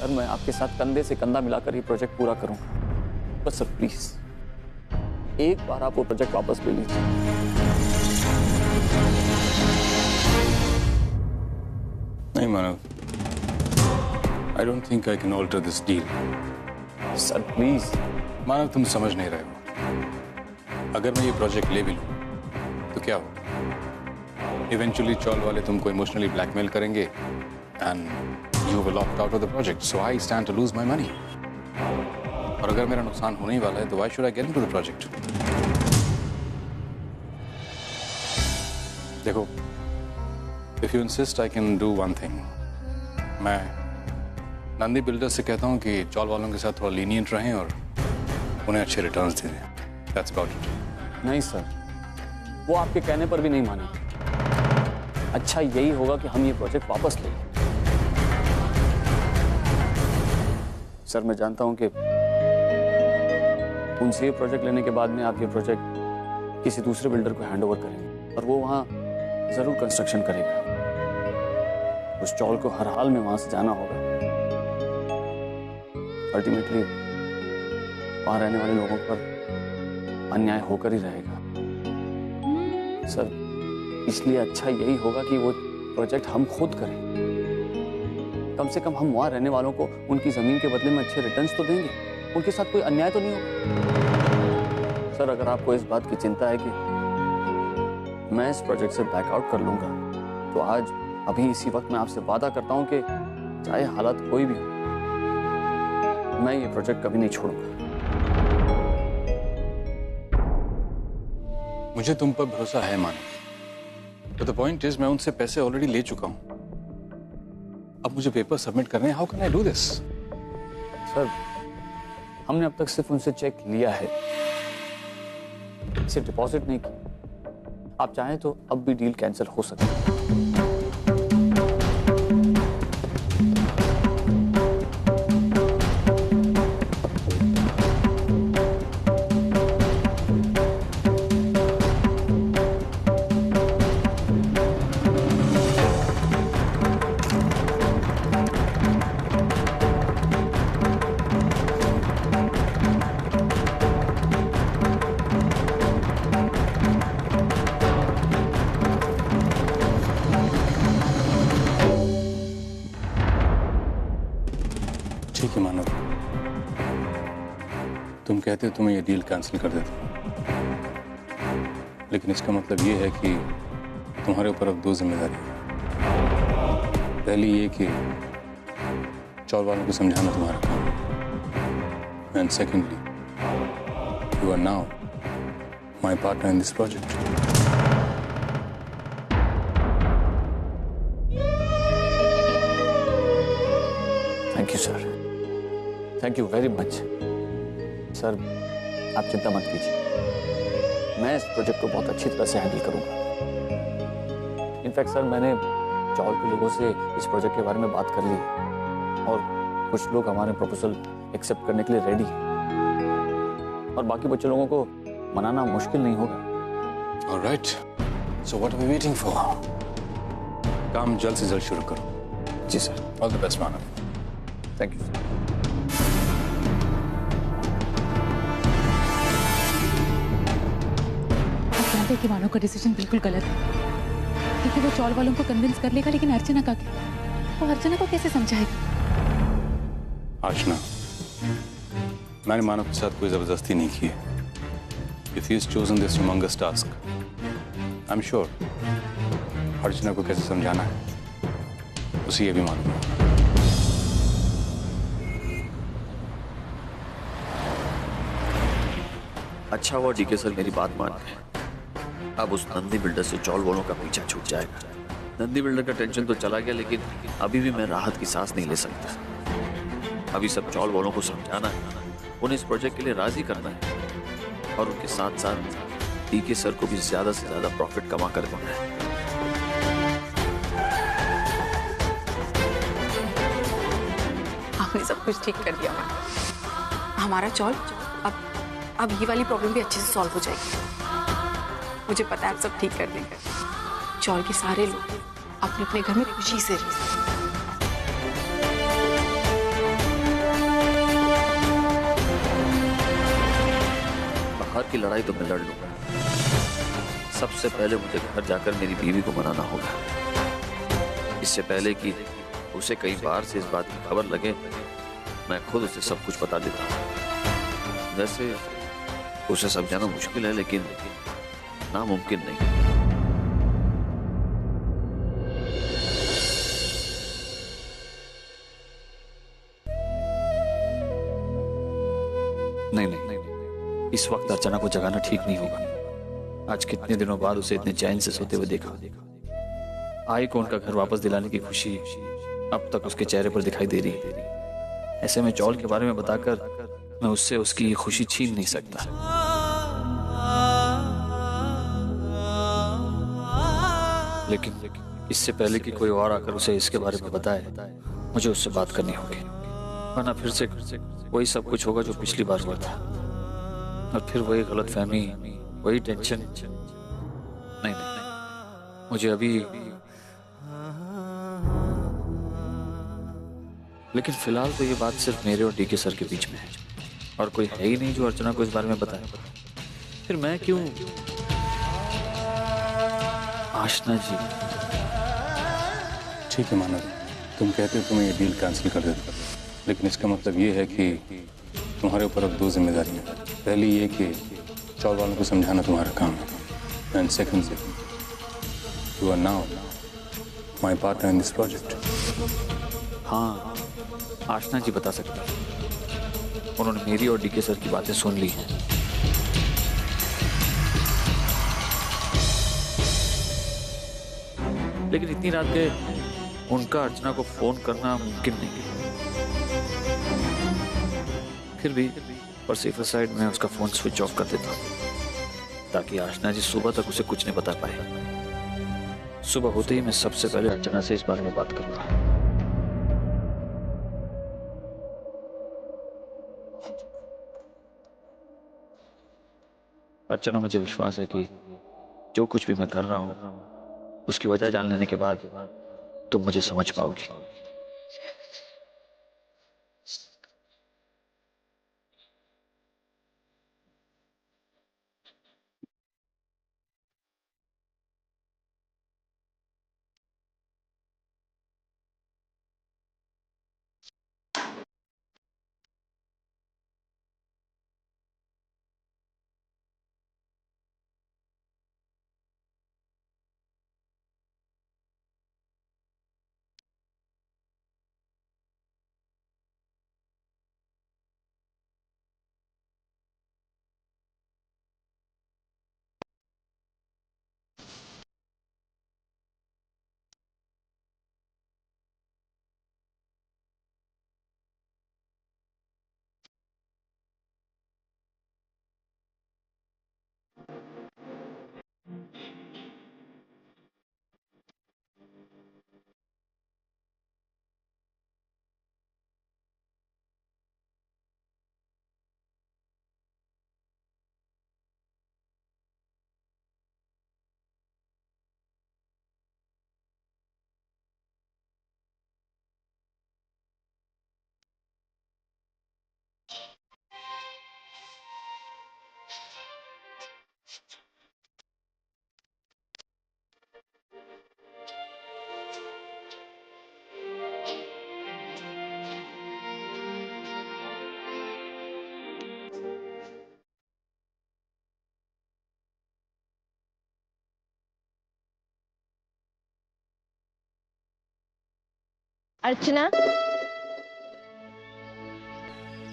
Sir मैं आपके साथ कंधे से कंधा मिलाकर ये प्रोजेक्ट पूरा करूंगा। बस सर प्लीज एक बार आप वो प्रोजेक्ट वापस ले लीजिए। नहीं Manav, I don't think I can alter this deal. Sir please. Manav तुम समझ नहीं रहे हो। अगर मैं ये प्रोजेक्ट ले भी लूं तो क्या हो? इवेंचुअली चौल वाले तुमको इमोशनली ब्लैकमेल करेंगे and you will opt out of the project, so I stand to lose my money. और अगर मेरा नुकसान होने ही वाला है तो why should I get into the project? देखो, if you insist, I can do one thing. मैं नंदी बिल्डर से कहता हूँ कि चौल वालों के साथ थोड़ा लीनियंट रहें और उन्हें अच्छे रिटर्न्स दे दें। That's about it. नहीं सर, वो आपके कहने पर भी नहीं मानेंगे। अच्छा यही होगा कि हम ये प्रोजेक्ट वापस ले लें। सर मैं जानता हूं कि उनसे ये प्रोजेक्ट लेने के बाद में आप ये प्रोजेक्ट किसी दूसरे बिल्डर को हैंडओवर करेंगे और वो वहां जरूर कंस्ट्रक्शन करेगा। उस चौल को हर हाल में वहां से जाना होगा। अल्टीमेटली वहां रहने वाले लोगों पर अन्याय होकर ही रहेगा। सर इसलिए अच्छा यही होगा कि वो प्रोजेक्ट हम खुद करें। कम से कम हम वहां रहने वालों को उनकी जमीन के बदले में अच्छे रिटर्न्स तो देंगे, उनके साथ कोई अन्याय तो नहीं होगा। सर अगर आपको इस बात की चिंता है कि मैं इस प्रोजेक्ट से बैकआउट कर लूंगा तो आज अभी इसी वक्त मैं आपसे वादा करता हूं कि चाहे हालात कोई भी हो, मैं ये प्रोजेक्ट कभी नहीं छोड़ूंगा। मुझे तुम पर भरोसा है मानो, but the point is मैं उनसे पैसे ऑलरेडी ले चुका हूं। अब मुझे पेपर सबमिट करने हैं। How can I do this? Sir हमने अब तक सिर्फ उनसे चेक लिया है, सिर्फ डिपॉजिट नहीं की। आप चाहें तो अब भी डील कैंसिल हो सकती है। ठीक है मानव, तुम कहते हो तो मैं ये डील कैंसिल कर देता हूँ, लेकिन इसका मतलब ये है कि तुम्हारे ऊपर अब दो जिम्मेदारी है। पहली ये कि चौल वालों को समझाना तुम्हारा काम है, and secondly you are now my partner in this project. Thank you sir, thank you very much. Sir आप चिंता मत कीजिए, मैं इस प्रोजेक्ट को बहुत अच्छी तरह से हैंडल करूंगा। इनफैक्ट सर मैंने चौल के लोगों से इस प्रोजेक्ट के बारे में बात कर ली और कुछ लोग हमारे प्रपोजल एक्सेप्ट करने के लिए रेडी हैं और बाकी बच्चे लोगों को मनाना मुश्किल नहीं होगा। Alright, so what are we waiting for? काम जल्द से जल्द शुरू करो। जी sir. All the best Manav. Thank you sir. आप जानते हैं कि मानव का डिसीजन बिल्कुल गलत है, क्योंकि वो चौल वालों को कन्विंस कर लेगा, लेकिन अर्चना का क्या? वो अर्चना को कैसे समझाएगा? आशना, मैंने मानव के साथ कोई जबरदस्ती नहीं की है। If he has chosen this humongous task, I'm sure अर्चना को कैसे समझाना है उसे ये भी मालूम है। अच्छा हुआ डीके सर मेरी बात मान गए। अब उस नंदी बिल्डर से चौल वालों का पीछा छूट जाएगा। नंदी बिल्डर का टेंशन तो चला गया, लेकिन अभी भी मैं राहत की सांस नहीं ले सकता। अभी सब चौल वालों को समझाना है, उन्हें इस प्रोजेक्ट के लिए राजी करना है और उनके साथ साथ डीके सर को भी ज्यादा से ज्यादा प्रॉफिट कमा कर देना है। आपने सब कुछ ठीक कर दिया। हमारा चौल अब ये वाली प्रॉब्लम भी अच्छे से सॉल्व हो जाएगी। मुझे पता है आप सब ठीक कर देंगे। चौल के सारे लोग अपने अपने घर में खुशी से रहें। की लड़ाई तो मैं लड़ लूंगा। सबसे पहले मुझे घर जाकर मेरी बीवी को मनाना होगा। इससे पहले कि उसे कई बार से इस बात की खबर लगे, मैं खुद उसे सब कुछ बता देता हूँ। वैसे उसे समझाना मुश्किल है, लेकिन नामुमकिन नहीं। नहीं, इस वक्त अर्चना को जगाना ठीक नहीं होगा। आज कितने दिनों बाद उसे इतने चैन से सोते हुए देखा। आई को उनका घर वापस दिलाने की खुशी अब तक उसके चेहरे पर दिखाई दे रही है। ऐसे में चौल के बारे में बताकर मैं उससे उसकी खुशी छीन नहीं सकता। लेकिन इससे पहले कि कोई और आकर उसे इसके बारे में बताए, मुझे उससे बात करनी होगी, वरना फिर से वही सब कुछ होगा जो पिछली बार हुआ था। और फिर वही गलतफहमी, वही टेंशन। नहीं, मुझे अभी। लेकिन फिलहाल तो ये बात सिर्फ मेरे और डीके सर के बीच में है, और कोई है ही नहीं जो अर्चना को इस बारे में बताए। फिर मैं क्यों? आशना जी। ठीक है मानव, तुम कहते हो तो मैं ये डील कैंसिल कर देता, लेकिन इसका मतलब ये है कि तुम्हारे ऊपर अब दो जिम्मेदारियां। पहली ये कि चौल वालों को समझाना तुम्हारा काम है, and second, you are now my partner in this project. हाँ, आशना जी बता सकते हैं। उन्होंने मेरी और डीके सर की बातें सुन ली हैं। लेकिन इतनी रात के उनका अर्चना को फोन करना मुमकिन नहीं है। फिर भी पर सेफर साइड में उसका फोन स्विच ऑफ कर देता हूं, ताकि आशना जी सुबह तक उसे कुछ नहीं बता पाए। सुबह होते ही मैं सबसे पहले अर्चना से इस बारे में बात करूंगा। अर्चना, मुझे विश्वास है कि जो कुछ भी मैं कर रहा हूं उसकी वजह जान लेने के बाद तुम मुझे समझ पाओगी। अर्चना।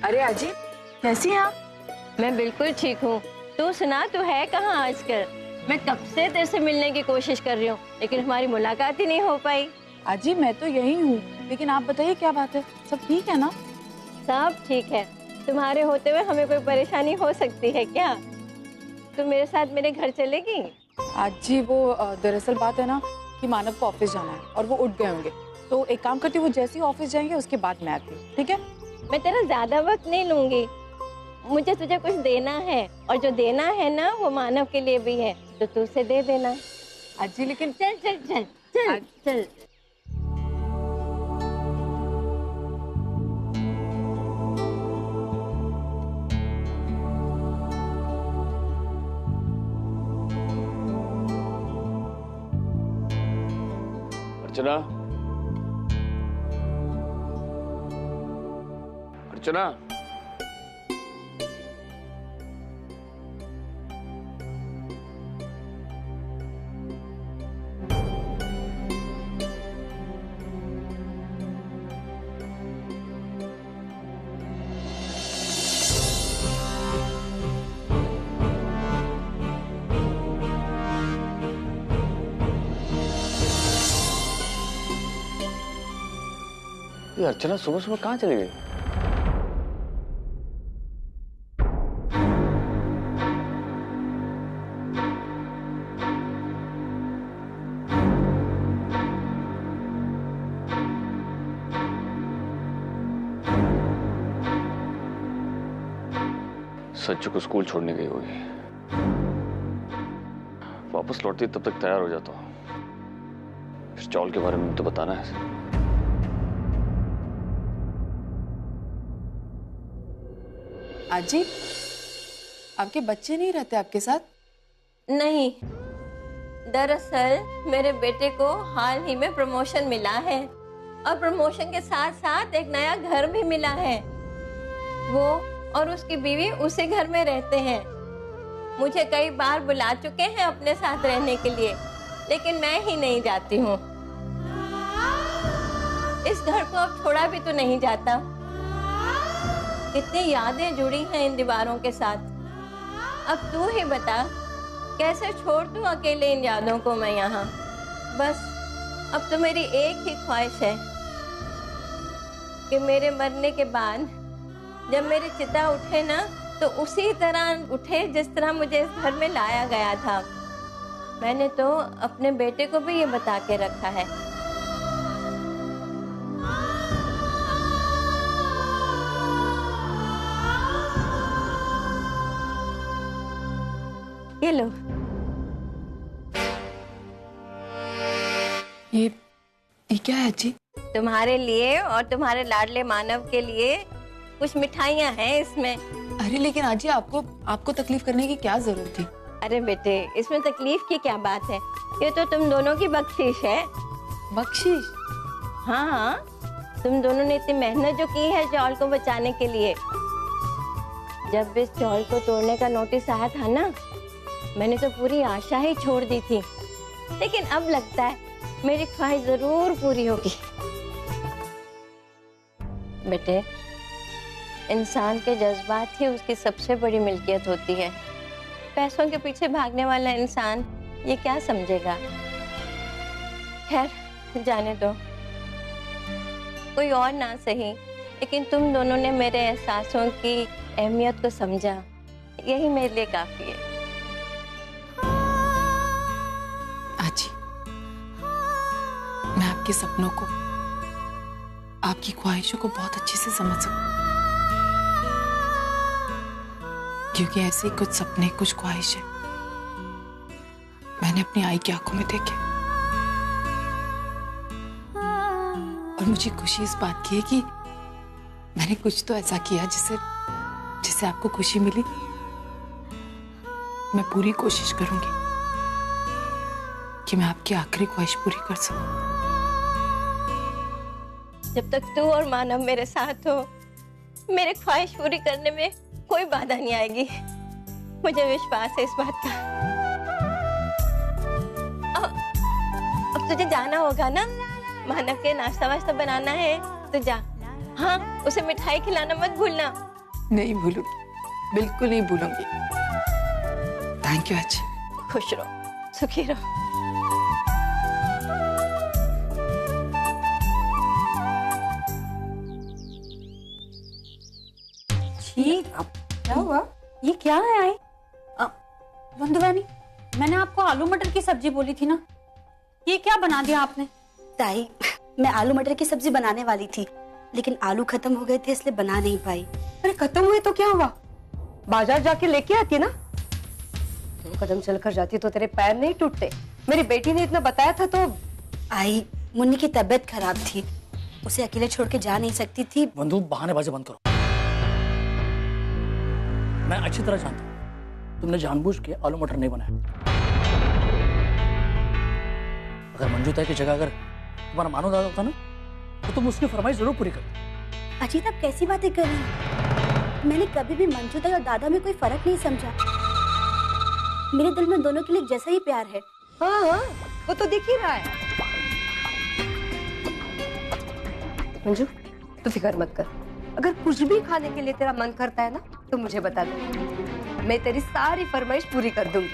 अरे अजी, कैसी हैं आप? मैं बिल्कुल ठीक हूँ। तू सुना, तू है कहाँ आजकल? मैं कब से तेरे से मिलने की कोशिश कर रही हूँ, लेकिन हमारी मुलाकात ही नहीं हो पाई। अजी, मैं तो यही हूँ, लेकिन आप बताइए क्या बात है? सब ठीक है ना? सब ठीक है। तुम्हारे होते हुए हमें कोई परेशानी हो सकती है क्या? तुम मेरे साथ मेरे घर चलेगी? अजी, वो दरअसल बात है ना कि मानव को ऑफिस जाना है और वो उठ गए होंगे, तो एक काम करती हूँ, वो जैसे ही ऑफिस जाएंगे उसके बाद मैं आती हूँ। ठीक है? मैं तेरा ज्यादा वक्त नहीं लूंगी। मुझे तुझे कुछ देना है, और जो देना है ना वो मानव के लिए भी है, तो तू उसे दे देना। अजी लेकिन चल चल चल चल चल। अर्चना, अर्चना, ये अर्चना सुबह सुबह कहाँ चली गई? सच्चू को स्कूल छोड़ने गई होगी। वापस लौटती तब तक तैयार हो जाता हूँ। इस चौल के बारे में तो बताना है। आजी, आपके बच्चे नहीं रहते आपके साथ? नहीं, दरअसल मेरे बेटे को हाल ही में प्रमोशन मिला है और प्रमोशन के साथ साथ एक नया घर भी मिला है। वो और उसकी बीवी उसी घर में रहते हैं। मुझे कई बार बुला चुके हैं अपने साथ रहने के लिए, लेकिन मैं ही नहीं जाती हूँ। इस घर को अब छोड़ा भी तो नहीं जाता। कितनी यादें जुड़ी हैं इन दीवारों के साथ। अब तू ही बता, कैसे छोड़ दूं अकेले इन यादों को मैं यहाँ। बस अब तो मेरी एक ही ख्वाहिश है कि मेरे मरने के बाद जब मेरी चिता उठे ना, तो उसी तरह उठे जिस तरह मुझे इस घर में लाया गया था। मैंने तो अपने बेटे को भी ये बता के रखा है। ये लो। ये क्या है जी? तुम्हारे लिए और तुम्हारे लाडले मानव के लिए कुछ मिठाइयाँ हैं इसमें। अरे लेकिन आजी, आपको तकलीफ करने की क्या जरूरत थी? अरे बेटे, इसमें तकलीफ की क्या बात है? ये तो तुम दोनों की बख्शिश है। बख्शिश? हाँ हाँ, तुम दोनों ने इतनी मेहनत जो की है चौल को बचाने के लिए। जब इस चौल को तोड़ने का नोटिस आया था ना, मैंने तो पूरी आशा ही छोड़ दी थी, लेकिन अब लगता है मेरी ख्वाहिश जरूर पूरी होगी। बेटे, इंसान के जज्बात ही उसकी सबसे बड़ी मिल्कियत होती है। पैसों के पीछे भागने वाला इंसान ये क्या समझेगा? खैर, जाने दो। कोई और ना सही, लेकिन तुम दोनों ने मेरे एहसासों की अहमियत को समझा, यही मेरे लिए काफी है। आजी, मैं आपके सपनों को, आपकी ख्वाहिशों को बहुत अच्छे से समझ सकती हूँ, क्योंकि ऐसे कुछ सपने, कुछ ख्वाहिशें मैंने अपनी आई की आंखों में देखे। और मुझे खुशी इस बात की है कि मैंने कुछ तो ऐसा किया जिससे आपको खुशी मिली। मैं पूरी कोशिश करूंगी कि मैं आपकी आखिरी ख्वाहिश पूरी कर सकूं। जब तक तू और मानव मेरे साथ हो, मेरी ख्वाहिश पूरी करने में कोई बाधा नहीं आएगी। मुझे विश्वास है इस बात का। अब तुझे जाना होगा ना, मानव के नाश्ता वाश्ता बनाना है तो जा। हाँ, उसे मिठाई खिलाना मत भूलना। नहीं भूलूंगी, बिल्कुल नहीं भूलूंगी। थैंक यू आजी। खुश रहो, सुखी रहो। क्या हुआ? ये क्या है आई? बंधुरानी, मैंने आपको आलू मटर की सब्जी बोली थी ना, ये क्या बना दिया आपने? ताई, मैं आलू मटर की सब्जी बनाने वाली थी, लेकिन आलू खत्म हो गए थे इसलिए बना नहीं पाई। अरे खत्म हुए तो क्या हुआ? बाजार जाके लेके आती ना। 2 कदम चलकर जाती तो तेरे पैर नहीं टूटते। मेरी बेटी ने इतना बताया था तो। आई, मुन्नी की तबीयत खराब थी, उसे अकेले छोड़ के जा नहीं सकती थी। बंधु, बहानेबाजी बंद करो। मैं अच्छी तरह जानता हूँ तुमने जानबूझ के आलू मटर नहीं बनाया। अगर मंजू ताई की जगह अगर तुम्हारा मानो दादा होता ना तो तुम उसकी फरमाइश जरूर पूरी करते। अजीत आप कैसी बातें कर रही हैं? मैंने कभी भी मंजू ताई और दादा में कोई फर्क नहीं समझा। मेरे दिल में दोनों के लिए जैसा ही प्यार है। हाँ, वो तो दिख ही रहा है। मंजू तू फिक्र मत कर, अगर कुछ भी खाने के लिए तेरा मन करता है ना तो मुझे बता दे, मैं तेरी सारी फरमाइश पूरी कर दूंगी।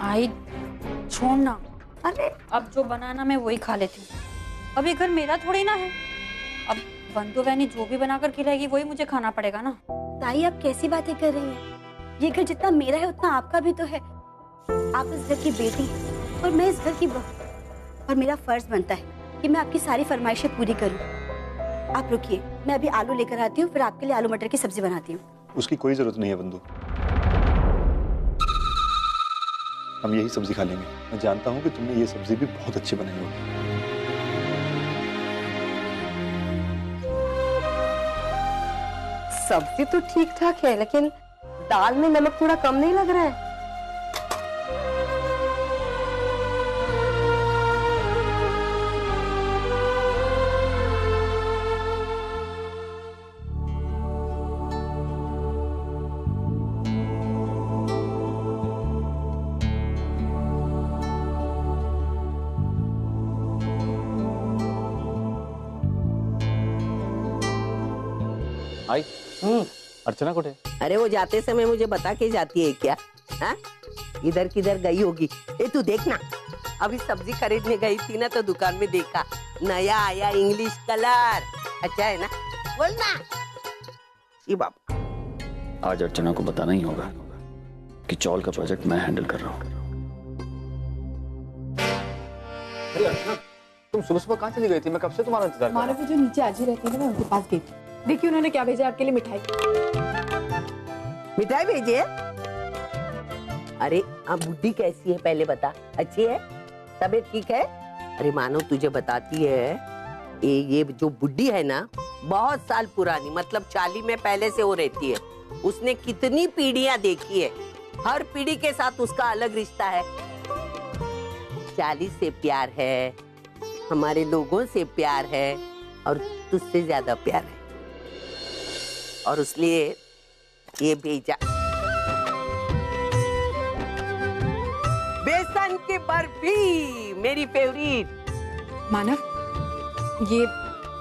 आई छोड़ना, अरे अब जो बनाना मैं वही खा लेती हूँ। अब ये घर मेरा थोड़ी ना है। अब बंधु बहनी जो भी बनाकर खिलाएगी वही मुझे खाना पड़ेगा ना। ताई आप कैसी बातें कर रही हैं? ये घर जितना मेरा है उतना आपका भी तो है। आप इस घर की बेटी हैं और मैं इस घर की बहू, और मेरा फर्ज बनता है कि मैं आपकी सारी फरमाइशें पूरी करूं। आप रुकिए, मैं अभी आलू लेकर आती हूँ, फिर आपके लिए आलू मटर की सब्जी बनाती हूँ। उसकी कोई जरूरत नहीं है बंधु, हम यही सब्जी खा लेंगे। मैं जानता हूँ कि तुमने ये सब्जी भी बहुत अच्छी बनाई होगी। सब्जी तो ठीक ठाक है, लेकिन दाल में नमक थोड़ा कम नहीं लग रहा है? आई अर्चना कोठे? अरे वो जाते समय मुझे बता के जाती है क्या? हाँ? इधर किधर गई होगी। ए तू देखना, अभी सब्जी खरीदने गई थी ना तो दुकान में देखा नया आया इंग्लिश कलर, अच्छा है ना? बोलना। ये बाबा आज अर्चना को बताना ही होगा कि चौल का प्रोजेक्ट मैं हैंडल कर रहा हूँ। अरे अर्चना, तुम सुबह सुबह कहाँ चली गई थी? मैं कब से तुम्हारा इंतजार कर रहा मानव जो नीचे आज ही रहती है ना, मैं उनके पास गई थी। देखिए उन्होंने क्या भेजा आपके लिए, मिठाई। मिठाई भेजी है? अरे अब बुद्धि कैसी है पहले बता। अच्छी है? तबीयत ठीक है? अरे मानो तुझे बताती है ये जो बुड्ढी है ना बहुत साल पुरानी, मतलब 40 में पहले से वो रहती है। उसने कितनी पीढ़ियां देखी है, हर पीढ़ी के साथ उसका अलग रिश्ता है। 40 से प्यार है, हमारे लोगों से प्यार है और तुझसे ज्यादा प्यार है, और इसलिए ये भेजा। बेसन की बर्फी मेरी फेवरेट। मानव, ये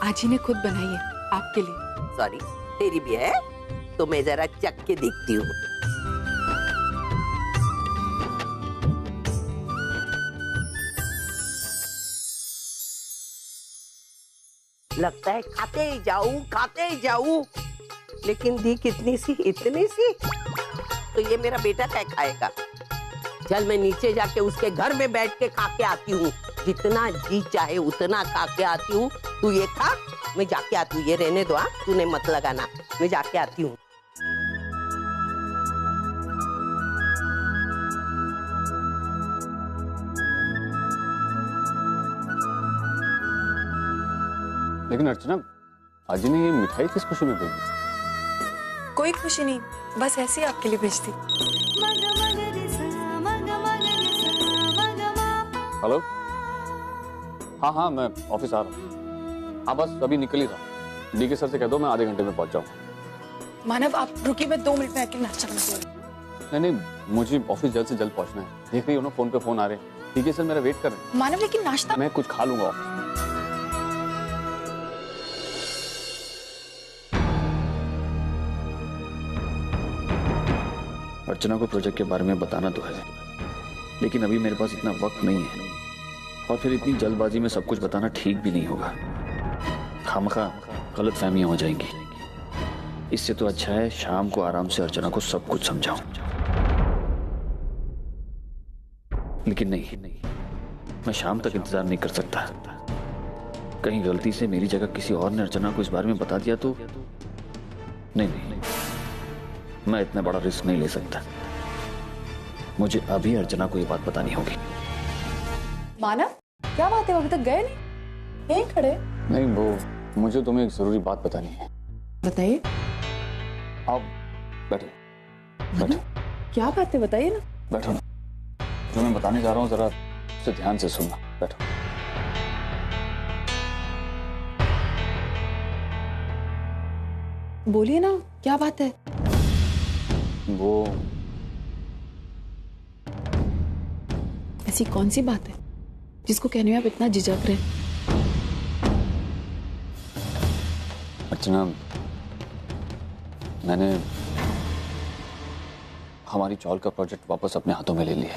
आजी ने खुद बनाई है आपके लिए। सॉरी, तेरी भी है तो मैं जरा चख के देखती हूँ। लगता है खाते ही जाऊं, लेकिन दी कितनी सी, इतनी सी, तो ये मेरा बेटा क्या खाएगा? चल मैं नीचे जाके उसके घर में बैठ के खा के आती हूँ, जितना जी चाहे उतना खा के आती हूँ। तू ये खा, मैं जाके आती हूँ। ये रहने दो, तूने मत लगाना, मैं जाके आती हूँ। लेकिन अर्चना, आजी ने ये मिठाई किस खुशी में भेजी? कोई खुशी नहीं, बस ऐसे ही आपके लिए भेजती। हेलो, हाँ मैं ऑफिस आ रहा हूँ। हाँ बस अभी निकल ही रहा हूँ। डी के सर से कह दो मैं आधे घंटे में पहुंच जाऊँ। मानव आप रुकिए, मैं 2 मिनट में आके नाश्ता बनाती हूँ। नहीं, मुझे ऑफिस जल्द से जल्द पहुंचना है। देख रही हो ना, फोन पे फोन आ रहे हैं। ठीक है सर, मेरा वेट कर रहे हैं। मानव लेकिन नाश्ता मैं कुछ खा लूंगा ऑफिस। अर्चना को प्रोजेक्ट के बारे में बताना तो है, लेकिन अभी मेरे पास इतना वक्त नहीं है, और फिर इतनी जल्दबाजी में सब कुछ बताना ठीक भी नहीं होगा। खामखा गलतफहमियां हो जाएंगी। इससे तो अच्छा है शाम को आराम से अर्चना को सब कुछ समझाऊं। लेकिन नहीं, मैं शाम तक इंतजार नहीं कर सकता। कहीं गलती से मेरी जगह किसी और ने अर्चना को इस बारे में बता दिया तो नहीं, मैं इतना बड़ा रिस्क नहीं ले सकता। मुझे अभी अर्चना को ये बात बतानी होगी। मानव, क्या बात है? अभी तक गए नहीं? यहीं खड़े? नहीं, वो मुझे तुम्हें एक जरूरी बात बतानी है। बताइए। आप बैठो। क्या बात है, बताइए ना। बैठो ना। जो मैं बताने जा रहा हूँ जरा से ध्यान से सुनना। बैठो। बोलिए ना, क्या बात है? वो ऐसी कौन सी बात है जिसको कहने में आप इतना झिझक रहे हैं? अर्चना, मैंने हमारी चॉल का प्रोजेक्ट वापस अपने हाथों में ले लिया।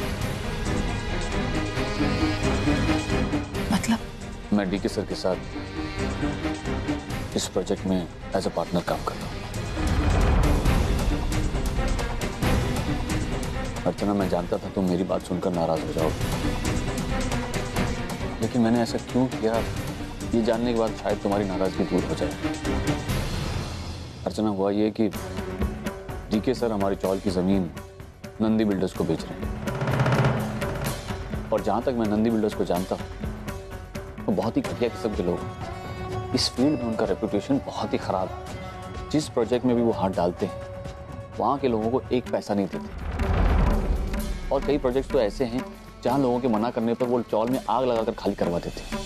मतलब? मैं डीके सर के साथ इस प्रोजेक्ट में एज अ पार्टनर काम कर रहा हूँ। अर्चना, मैं जानता था तुम मेरी बात सुनकर नाराज हो जाओ, लेकिन मैंने ऐसा क्यों किया ये जानने के बाद शायद तुम्हारी नाराजगी दूर हो जाए। अर्चना, हुआ ये कि डीके सर हमारी चौल की जमीन नंदी बिल्डर्स को बेच रहे हैं, और जहां तक मैं नंदी बिल्डर्स को जानता हूं, वो बहुत ही घटिया किस्म के लोग हैं। इस फील्ड में उनका रेपुटेशन बहुत ही खराब है। जिस प्रोजेक्ट में भी वो हाथ डालते हैं, वहां के लोगों को एक पैसा नहीं देते, और कई प्रोजेक्ट्स तो ऐसे हैं जहां लोगों के मना करने पर वो चौल में आग लगाकर खाली करवा देते हैं।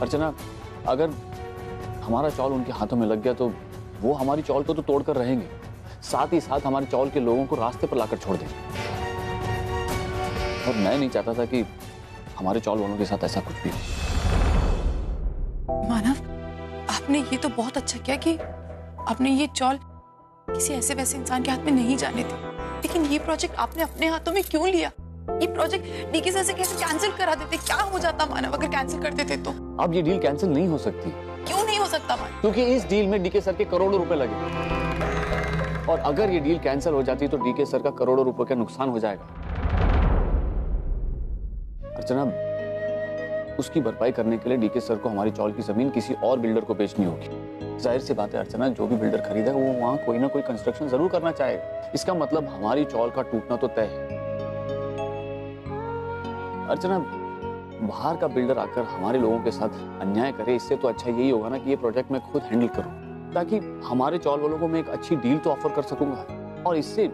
अर्चना, अगर हमारा चौल उनके हाथों में लग गया तो वो हमारी चौल को तो तोड़कर रहेंगे, साथ ही साथ हमारे चौल के लोगों को रास्ते पर लाकर छोड़ देंगे। और मैं नहीं चाहता था कि हमारे चौल वालों के साथ ऐसा कुछ भी हो। मानव, आपने ये तो बहुत अच्छा किया कि आपने ये चौल किसी ऐसे वैसे इंसान के हाथ में नहीं जाने दी, लेकिन ये प्रोजेक्ट आपने अपने हाथों में क्यों लिया? ये प्रोजेक्ट डीके सर से कैसे कैंसिल करा देते? क्या हो जाता मानव अगर कैंसिल कर देते तो? अब ये डील कैंसिल नहीं हो सकती। क्यों नहीं हो सकता मानव? क्योंकि इस डील में डीके सर के करोड़ों रुपए लगे, और अगर ये डील कैंसिल हो जाती तो डीके सर का करोड़ों रुपए का नुकसान हो जाएगा। अर्चना, उसकी भरपाई करने के लिए डीके सर को हमारी चौल की जमीन किसी और बिल्डर को बेचनी होगी। जाहिर सी बात है अर्चना, जो भी बिल्डर खरीदेगा वो वहां कोई ना कोई कंस्ट्रक्शन जरूर करना चाहेगा। इसका मतलब हमारी चौल का टूटना तो तय है। अर्चना, बाहर का बिल्डर आकर हमारे लोगों के साथ अन्याय करे, इससे तो अच्छा यही होगा ना कि ये प्रोजेक्ट मैं खुद हैंडल करूं, ताकि हमारे चौल वालों को मैं एक अच्छी डील तो ऑफर कर सकूंगा, और इससे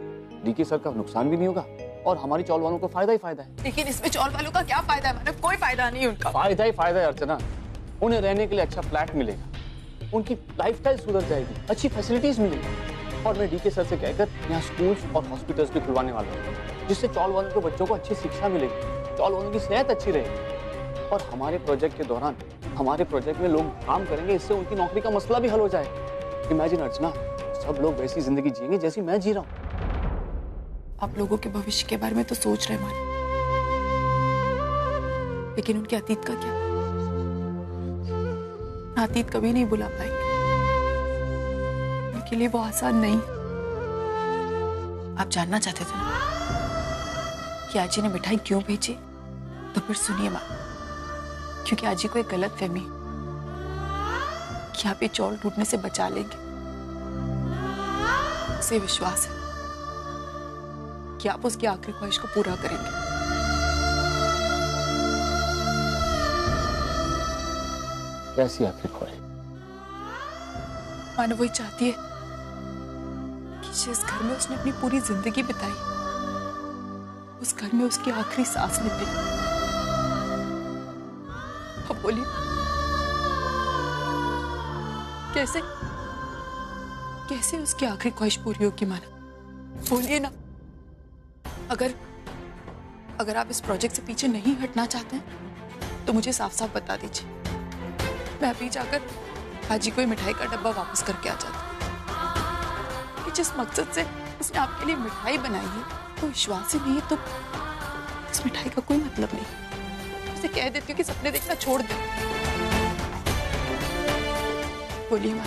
डीके सर का नुकसान भी नहीं होगा और हमारी चौल वालों को फायदा ही फायदा है। लेकिन इसमें चौल वालों का क्या फायदा है मानव? कोई फायदा नहीं उनका। फायदा ही फायदा है अर्चना। उन्हें रहने के लिए अच्छा फ्लैट मिलेगा, उनकी लाइफस्टाइल सुधर जाएगी, अच्छी फैसिलिटीज मिलेगी, और मैं डीके सर से कहकर यहाँ स्कूल्स और हॉस्पिटल्स भी खुलवाने वाला हूँ, जिससे चौल वालों के बच्चों को अच्छी शिक्षा मिलेगी, चौल वालों की सेहत अच्छी रहेगी, और हमारे प्रोजेक्ट के दौरान हमारे प्रोजेक्ट में लोग काम करेंगे, इससे उनकी नौकरी का मसला भी हल हो जाएगा। इमेजिन अर्चना, सब लोग वैसी जिंदगी जिएंगे जैसी मैं जी रहा हूँ। आप लोगों के भविष्य के बारे में तो सोच रहे मानव, लेकिन उनके अतीत का क्या? अतीत कभी नहीं भुला पाएंगे, उनके लिए वो आसान नहीं। आप जानना चाहते थे ना कि आजी ने मिठाई क्यों भेजी? तो फिर सुनिए माँ, क्योंकि आजी को एक गलत फहमी कि आप ये चौल टूटने से बचा लेंगे। उसे विश्वास है कि आप उसकी आखिरी ख्वाहिश को पूरा करेंगे। कैसी आखिरी ख्वाहिश? मानो वही चाहती है कि जिस घर में उसने अपनी पूरी जिंदगी बिताई, उस घर में उसकी आखिरी सांस निकली। अब बोलिए, कैसे कैसे उसकी आखिरी ख्वाहिश पूरी होगी मानव? बोलिए ना। अगर आप इस प्रोजेक्ट से पीछे नहीं हटना चाहते हैं तो मुझे साफ साफ बता दीजिए, मैं अभी जाकर हाजी को मिठाई का डब्बा वापस करके आ जाती कि जिस मकसद से उसने आपके लिए मिठाई बनाई है तो विश्वास ही नहीं है तो इस मिठाई का कोई मतलब नहीं। उसे कह देती हूँ कि सपने देखना छोड़ दे। बोलिए माँ।